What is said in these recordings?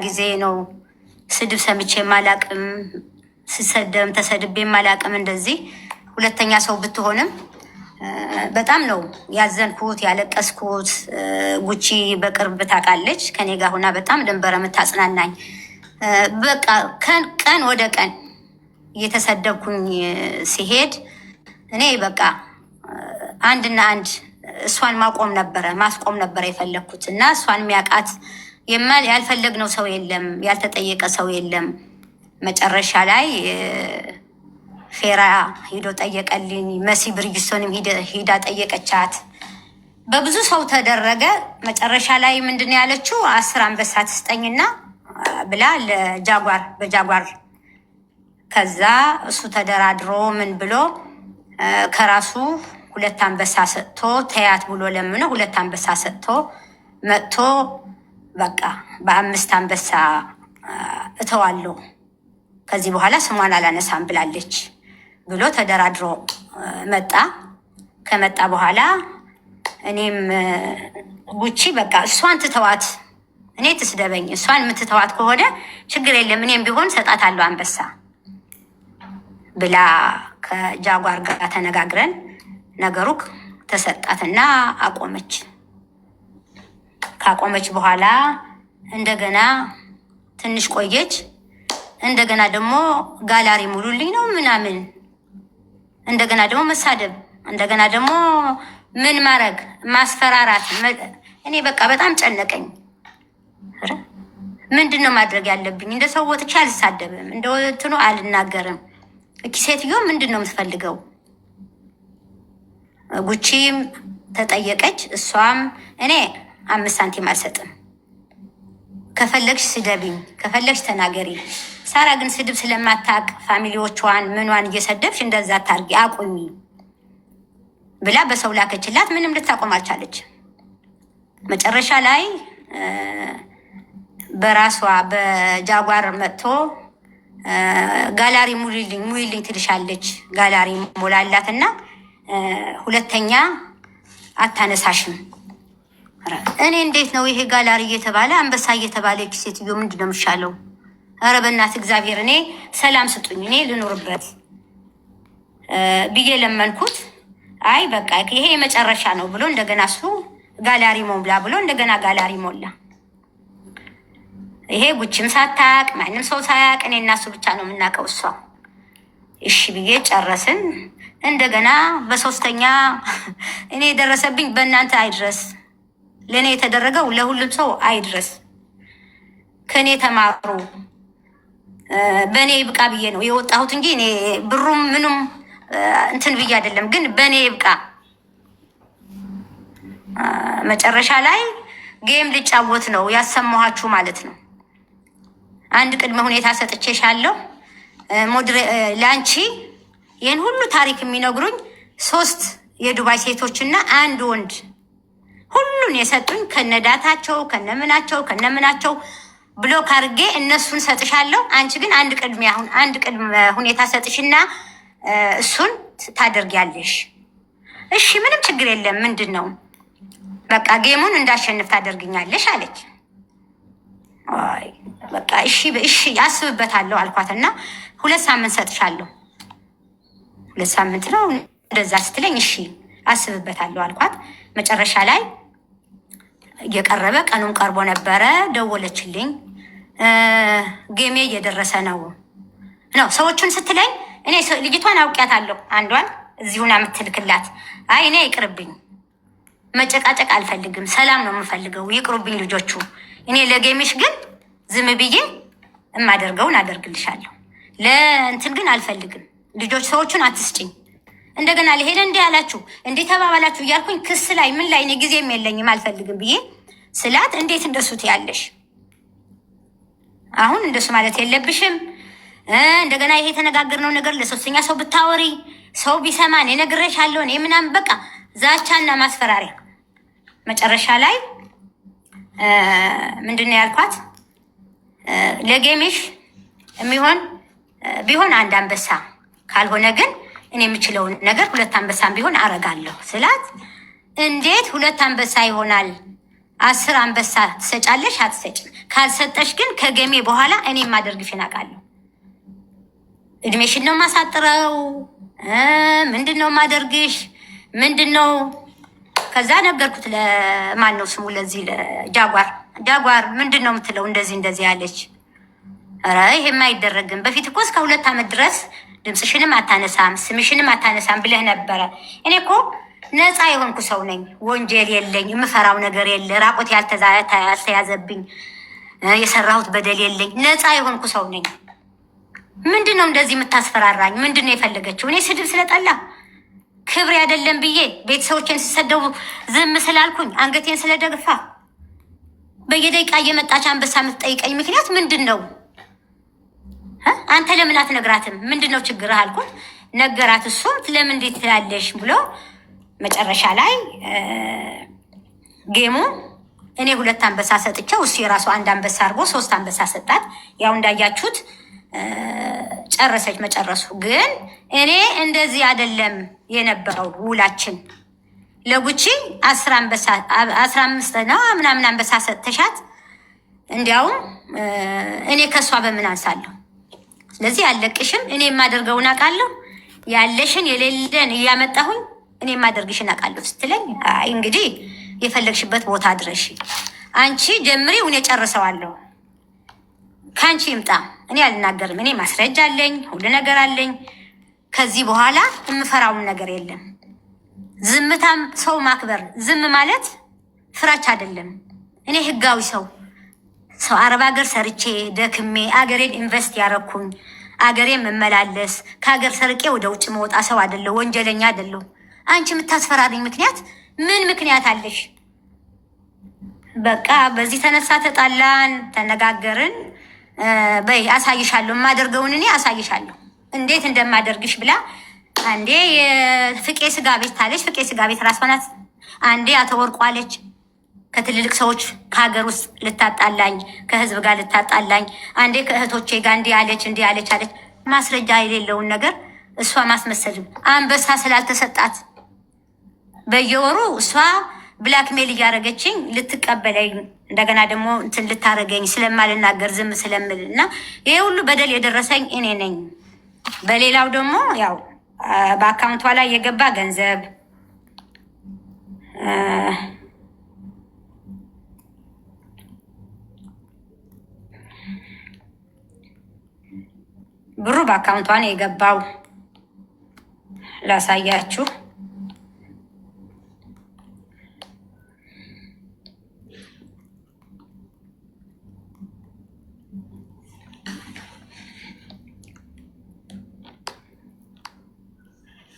ጊዜ ነው ስድብ ሰምቼ ማላቅም፣ ስሰደም ተሰድቤ ማላቅም። እንደዚህ ሁለተኛ ሰው ብትሆንም በጣም ነው ያዘንኩት ያለቀስኩት። ጉቺ በቅርብ ታውቃለች፣ ከኔ ጋር ሆና በጣም ድንበረ የምታጽናናኝ። በቃ ቀን ወደ ቀን እየተሰደብኩኝ ሲሄድ እኔ በቃ አንድና አንድ እሷን ማስቆም ነበረ የፈለግኩት እና እሷን የሚያውቃት ያልፈለግነው ሰው የለም፣ ያልተጠየቀ ሰው የለም። መጨረሻ ላይ ፌራ ሂዶ ጠየቀልኝ። መሲ ብርጅስቶንም ሂዳ ጠየቀቻት። በብዙ ሰው ተደረገ። መጨረሻ ላይ ምንድን ያለችው 10 አንበሳ ትስጠኝና ብላ በጃጓር ከዛ እሱ ተደራድሮ ምን ብሎ ከራሱ 2 አንበሳ ሰጥቶ ተያት ብሎ ለምኖ 2 አንበሳ ሰጥቶ መጥቶ በቃ በ5 አንበሳ እተዋለሁ ከዚህ በኋላ ስሟን አላነሳም ብላለች ብሎ ተደራድሮ መጣ። ከመጣ በኋላ እኔም ጉቺ በቃ እሷን ትተዋት፣ እኔ ትስደበኝ፣ እሷን የምትተዋት ከሆነ ችግር የለም እኔም ቢሆን ሰጣታለሁ አንበሳ ብላ ከጃጓር ጋር ተነጋግረን ነገሩ ተሰጣትና አቆመች። ካቆመች በኋላ እንደገና ትንሽ ቆየች። እንደገና ደግሞ ጋላሪ ሙሉልኝ ነው ምናምን፣ እንደገና ደግሞ መሳደብ፣ እንደገና ደግሞ ምን ማድረግ ማስፈራራት። እኔ በቃ በጣም ጨነቀኝ። ምንድን ነው ማድረግ ያለብኝ? እንደ ሰው ወጥቼ አልሳደብም፣ እንደ እንትኑ አልናገርም። እቺ ሴትዮ ምንድን ነው የምትፈልገው? ጉቺም ተጠየቀች። እሷም እኔ 5 ሳንቲም አልሰጥም፣ ከፈለግሽ ስደብኝ፣ ከፈለግሽ ተናገሪ። ሳራ ግን ስድብ ስለማታውቅ ፋሚሊዎቿን ምኗን እየሰደብሽ እንደዛ ታርጊ አቁሚ ብላ በሰው ላከችላት። ምንም ልታቆም አልቻለች። መጨረሻ ላይ በራሷ በጃጓር መጥቶ ጋላሪ ሙይልኝ ትልሻለች። ጋላሪ ሞላላት እና ሁለተኛ አታነሳሽም። እኔ እንዴት ነው ይሄ ጋላሪ እየተባለ አንበሳ እየተባለ ሴትዮ ምንድን ነው የምሻለው? ኧረ በእናትህ እግዚአብሔር እኔ ሰላም ስጡኝ፣ እኔ ልኖርበት ብዬ ለመንኩት። አይ በቃ ይሄ የመጨረሻ ነው ብሎ እንደገና እሱ ጋላሪ ሞላ ብሎ እንደገና ጋላሪ ሞላ። ይሄ ጉችም ሳታቅ ማንም ሰው ሳያቅ እኔ እና እሱ ብቻ ነው የምናውቀው። እሷ እሺ ብዬ ጨረስን። እንደገና በሶስተኛ እኔ የደረሰብኝ በእናንተ አይድረስ፣ ለእኔ የተደረገው ለሁሉም ሰው አይድረስ፣ ከእኔ ተማሩ፣ በእኔ ይብቃ ብዬ ነው የወጣሁት እንጂ እኔ ብሩም ምኑም እንትን ብዬ አይደለም። ግን በእኔ ይብቃ። መጨረሻ ላይ ጌም ልጫወት ነው ያሰማኋችሁ ማለት ነው። አንድ ቅድመ ሁኔታ ሰጥቼሻለሁ ለአንቺ። ይህን ሁሉ ታሪክ የሚነግሩኝ 3 የዱባይ ሴቶችና 1 ወንድ ሁሉን የሰጡኝ ከነዳታቸው ከነምናቸው ብሎክ አድርጌ እነሱን ሰጥሻለሁ። አንቺ ግን አንድ ቅድመ ሁኔታ ሰጥሽና እሱን ታደርጊያለሽ። እሺ ምንም ችግር የለም፣ ምንድን ነው በቃ ጌሙን እንዳሸንፍ ታደርግኛለሽ አለች። በቃ እሺ ያስብበታለሁ አልኳትና 2 ሳምንት ሰጥሻለሁ። 2 ሳምንት ነው እንደዛ ስትለኝ እሺ አስብበታለሁ አልኳት። መጨረሻ ላይ እየቀረበ ቀኑን ቀርቦ ነበረ። ደወለችልኝ። ጌሜ እየደረሰ ነው ሰዎቹን ስትለኝ እኔ ልጅቷን አውቂያታለሁ። አንዷን እዚሁን የምትልክላት አይ እኔ ይቅርብኝ፣ መጨቃጨቅ አልፈልግም፣ ሰላም ነው የምፈልገው፣ ይቅሩብኝ ልጆቹ። እኔ ለጌምሽ ግን ዝም ብዬ የማደርገውን አደርግልሻለሁ፣ ለእንትን ግን አልፈልግም። ልጆች ሰዎቹን አትስጭኝ። እንደገና ለሄደ እንዲህ ያላችሁ እንዲህ ተባባላችሁ እያልኩኝ ክስ ላይ ምን ላይ እኔ ጊዜም የለኝም አልፈልግም ብዬ ስላት እንዴት እንደሱ ትያለሽ? አሁን እንደሱ ማለት የለብሽም። እንደገና ይሄ የተነጋገርነው ነገር ለ3ኛ ሰው ብታወሪ ሰው ቢሰማ እኔ ነግሬሻለሁ፣ እኔ ምናምን በቃ ዛቻና ማስፈራሪያ። መጨረሻ ላይ ምንድን ነው ያልኳት? ለጌምሽ የሚሆን ቢሆን 1 አንበሳ ካልሆነ ግን እኔ የምችለውን ነገር 2 አንበሳም ቢሆን አረጋለሁ ስላት፣ እንዴት 2 አንበሳ ይሆናል? 10 አንበሳ ትሰጫለሽ አትሰጭም? ካልሰጠሽ ግን ከገሜ በኋላ እኔ ማደርግሽን አውቃለሁ። እድሜሽን ነው ማሳጥረው። ምንድን ነው ማደርግሽ? ምንድን ነው? ከዛ ነገርኩት። ለማን ነው ስሙ? ለዚህ ለጃጓር። ጃጓር ምንድን ነው የምትለው? እንደዚህ ያለች። ኧረ ይሄማ አይደረግም። በፊት እኮ እስከ 2 ዓመት ድረስ ድምፅሽንም አታነሳም ስምሽንም አታነሳም ብለህ ነበረ። እኔ እኮ ነፃ የሆንኩ ሰው ነኝ። ወንጀል የለኝ፣ የምፈራው ነገር የለ፣ ራቆት ያልተያዘብኝ፣ የሰራሁት በደል የለኝ። ነፃ የሆንኩ ሰው ነኝ። ምንድን ነው እንደዚህ የምታስፈራራኝ? ምንድን ነው የፈለገችው? እኔ ስድብ ስለጠላ ክብር አይደለም ብዬ ቤተሰቦቼን ሲሰደቡ ዝም ስላልኩኝ አንገቴን ስለደግፋ በየደቂቃ እየመጣች አንበሳ የምትጠይቀኝ ምክንያት ምንድን ነው? አንተ ለምን አትነግራትም? ምንድን ነው ችግርህ አልኩት። ነገራት። እሱም ለምን እንዴት ትላለሽ ብሎ መጨረሻ ላይ ጌሙ እኔ 2 አንበሳ ሰጥቼው እሱ የራሱ 1 አንበሳ አድርጎ 3 አንበሳ ሰጣት። ያው እንዳያችሁት ጨረሰች። መጨረሱ ግን እኔ እንደዚህ አይደለም የነበረው ውላችን። ለጉቺ 10 አንበሳ 15 ነው ምናምን አንበሳ ሰጥተሻት፣ እንዲያውም እኔ ከሷ በምን አንሳለሁ? ስለዚህ አለቅሽም፣ እኔ የማደርገውን አውቃለሁ፣ ያለሽን የሌለን እያመጣሁኝ እኔ የማደርግሽን አውቃለሁ ስትለኝ፣ አይ እንግዲህ የፈለግሽበት ቦታ ድረሽ፣ አንቺ ጀምሪው፣ እኔ ጨርሰዋለሁ፣ ከአንቺ ይምጣ፣ እኔ አልናገርም፣ እኔ ማስረጃ አለኝ፣ ሁሉ ነገር አለኝ። ከዚህ በኋላ የምፈራውን ነገር የለም። ዝምታም ሰው ማክበር፣ ዝም ማለት ፍራች አይደለም። እኔ ህጋዊ ሰው አረብ ሀገር ሰርቼ ደክሜ አገሬን ኢንቨስት ያረኩኝ፣ አገሬን መመላለስ፣ ከሀገር ሰርቄ ወደ ውጭ መውጣ ሰው አይደለሁ፣ ወንጀለኛ አይደለሁ። አንቺ የምታስፈራሪኝ ምክንያት ምን ምክንያት አለሽ? በቃ በዚህ ተነሳ ተጣላን፣ ተነጋገርን። በይ አሳይሻለሁ፣ የማደርገውን እኔ አሳይሻለሁ እንዴት እንደማደርግሽ ብላ አንዴ የፍቄ ስጋ ቤት ታለች። ፍቄ ስጋ ቤት ራሷ ናት። አንዴ አተወርቋለች። ከትልልቅ ሰዎች ከሀገር ውስጥ ልታጣላኝ፣ ከህዝብ ጋር ልታጣላኝ፣ አንዴ ከእህቶቼ ጋር እንዲህ አለች አለች። ማስረጃ የሌለውን ነገር እሷ ማስመሰልም አንበሳ ስላልተሰጣት በየወሩ እሷ ብላክሜል እያደረገችኝ ልትቀበለኝ እንደገና ደግሞ እንትን ልታረገኝ ስለማልናገር ዝም ስለምል እና ይሄ ሁሉ በደል የደረሰኝ እኔ ነኝ። በሌላው ደግሞ ያው በአካውንቷ ላይ የገባ ገንዘብ ብሩ በአካውንቷ ነው የገባው። ላሳያችሁ።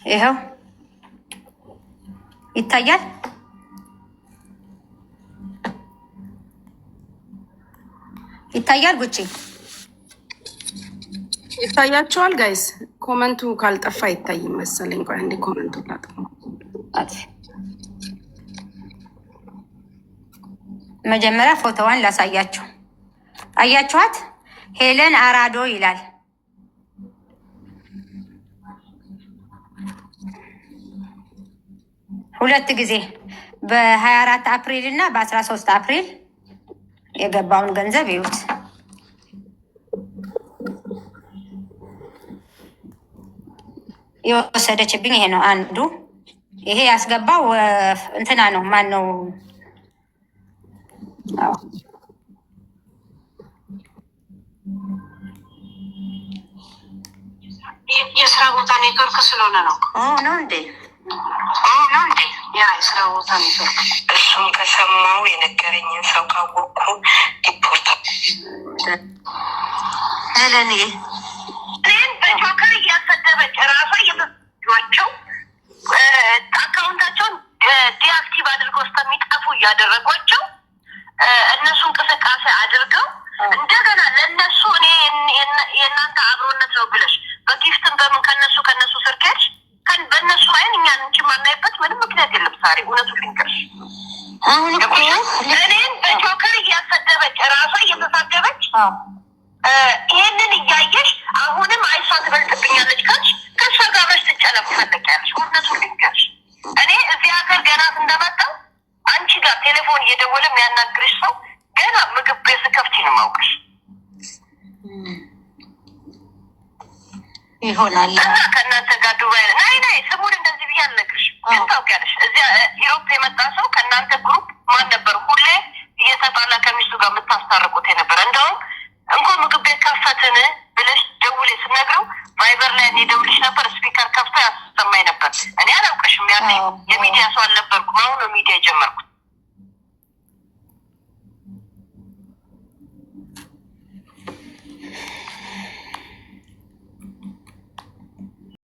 ይኸው ይታያል። ጉቺ ይታያቸዋል ጋይስ። ኮመንቱ ካልጠፋ አይታይም መሰለኝ። ቆይ አንዴ ኮመንቱ ላጥፋ። መጀመሪያ ፎቶዋን ላሳያችሁ። አያችኋት? ሄለን አራዶ ይላል። ሁለት ጊዜ በ24 አፕሪል እና በ13 አፕሪል የገባውን ገንዘብ ይዩት። የወሰደችብኝ ይሄ ነው አንዱ። ይሄ ያስገባው እንትና ነው። ማን ነው? የስራ ቦታ ኔትወርክ ስለሆነ ነው ነው እንዴ? ያ የስራ ቦታ ኔትወርክ። እሱም ከሰማው የነገረኝን ሰው ካወቅኩ ሪፖርት ለኔ እኔን በጆከር እያሰደበች ራሷ እየተቸው አካውንታቸውን ዲአክቲቭ አድርገው እስከሚጠፉ እያደረጓቸው እነሱ እንቅስቃሴ አድርገው እንደገና ለእነሱ እኔ የእናንተ አብሮነት ነው ብለሽ በጊፍትን በምን ከነሱ ስርኬች በእነሱ አይን እኛን እንጂ ማናይበት ምንም ምክንያት የለም። ሳሪ እውነቱ ልንገርሽ፣ አሁን እኔን በጆከር እያሰደበች ራሷ እየተሳደበች ይህንን እያየሽ አሁንም አይሷ ትበልጥብኛለች ካልሽ ከእሷ ጋር በሽ ትጨለቅ ፈለቂያለሽ። እውነቱ ልንገርሽ፣ እኔ እዚህ ሀገር ገና እንደመጣው አንቺ ጋር ቴሌፎን እየደወለ የሚያናግርሽ ሰው ገና ምግብ ቤት ስከፍቺ ነው የማውቅሽ ይሆናል። እና ከእናንተ ጋር ዱባይ ናይ ስሙን እንደዚህ ብዬ አልነግርሽ፣ ግን ታውቂያለሽ እዚያ ኢሮፕ የመጣ ሰው ከእናንተ ግሩፕ ማን ነበር ሁሌ እየተጣላ ከሚስቱ ጋር የምታስታርቁት የነበረ? እንደውም እንኳን ምግብ ቤት ከፈትን